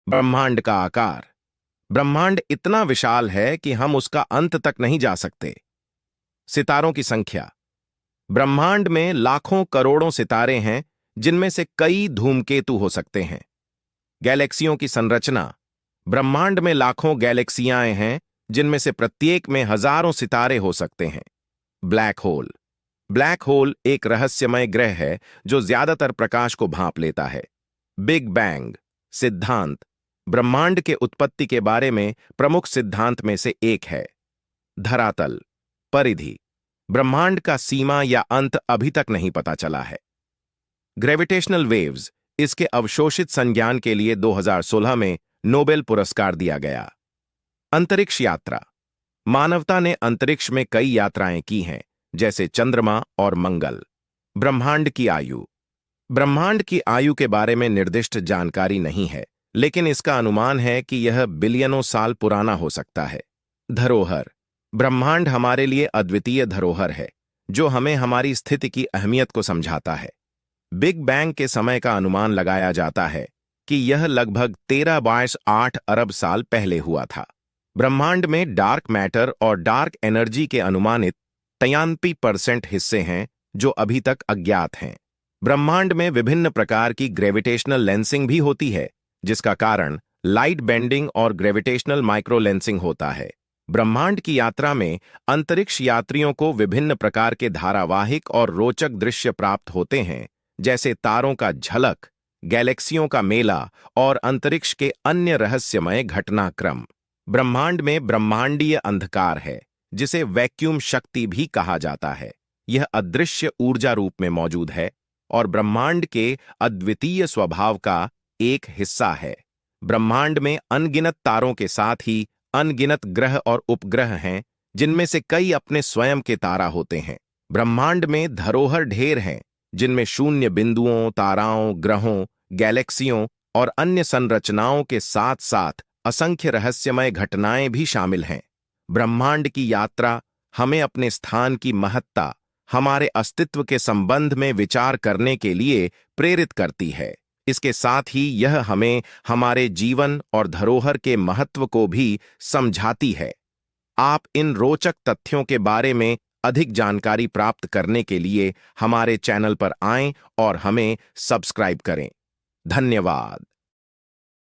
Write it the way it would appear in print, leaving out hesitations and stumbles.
ब्रह्मांड का आकार। ब्रह्मांड इतना विशाल है कि हम उसका अंत तक नहीं जा सकते। सितारों की संख्या। ब्रह्मांड में लाखों करोड़ों सितारे हैं, जिनमें से कई धूमकेतु हो सकते हैं। गैलेक्सियों की संरचना। ब्रह्मांड में लाखों गैलेक्सियां हैं, जिनमें से प्रत्येक में हजारों सितारे हो सकते हैं। Black hole. ब्लैक होल एक रहस्यमय ग्रह है जो ज्यादातर प्रकाश को भांप लेता है। बिग बैंग सिद्धांत ब्रह्मांड के उत्पत्ति के बारे में प्रमुख सिद्धांत में से एक है। धरातल। परिधि। ब्रह्मांड का सीमा या अंत अभी तक नहीं पता चला है। Gravitational waves. इसके अवशोषित संज्ञान के लिए 2016 में नोबेल पुरस्कार दिया गया। अंतरिक्ष यात्रा। मानवता ने अंतरिक्ष में कई यात्राएं की हैं, जैसे चंद्रमा और मंगल। ब्रह्मांड की आयु। ब्रह्मांड की आयु के बारे में निर्दिष्ट जानकारी नहीं है, लेकिन इसका अनुमान है कि यह बिलियनों साल पुराना हो सकता है। धरोहर। ब्रह्मांड हमारे लिए अद्वितीय धरोहर है, जो हमें हमारी स्थिति की अहमियत को समझाता है। बिग बैंग के समय का अनुमान लगाया जाता है कि यह लगभग 13/8 अरब साल पहले हुआ था। ब्रह्मांड में डार्क मैटर और डार्क एनर्जी के अनुमानित 93% हिस्से हैं, जो अभी तक अज्ञात हैं। ब्रह्मांड में विभिन्न प्रकार की ग्रेविटेशनल लेंसिंग भी होती है, जिसका कारण लाइट बेंडिंग और ग्रेविटेशनल माइक्रोलेंसिंग होता है। ब्रह्मांड की यात्रा में अंतरिक्ष यात्रियों को विभिन्न प्रकार के धारावाहिक और रोचक दृश्य प्राप्त होते हैं, जैसे तारों का झलक, गैलेक्सियों का मेला और अंतरिक्ष के अन्य रहस्यमय घटनाक्रम। ब्रह्मांड में ब्रह्मांडीय अंधकार है, जिसे वैक्यूम शक्ति भी कहा जाता है। यह अदृश्य ऊर्जा रूप में मौजूद है और ब्रह्मांड के अद्वितीय स्वभाव का एक हिस्सा है। ब्रह्मांड में अनगिनत तारों के साथ ही अनगिनत ग्रह और उपग्रह हैं, जिनमें से कई अपने स्वयं के तारा होते हैं। ब्रह्मांड में धरोहर ढेर हैं, जिनमें शून्य बिंदुओं, ताराओं, ग्रहों, गैलेक्सियों और अन्य संरचनाओं के साथ साथ असंख्य रहस्यमय घटनाएं भी शामिल हैं। ब्रह्मांड की यात्रा हमें अपने स्थान की महत्ता, हमारे अस्तित्व के संबंध में विचार करने के लिए प्रेरित करती है। इसके साथ ही यह हमें हमारे जीवन और धरोहर के महत्व को भी समझाती है। आप इन रोचक तथ्यों के बारे में अधिक जानकारी प्राप्त करने के लिए हमारे चैनल पर आएं और हमें सब्सक्राइब करें। धन्यवाद।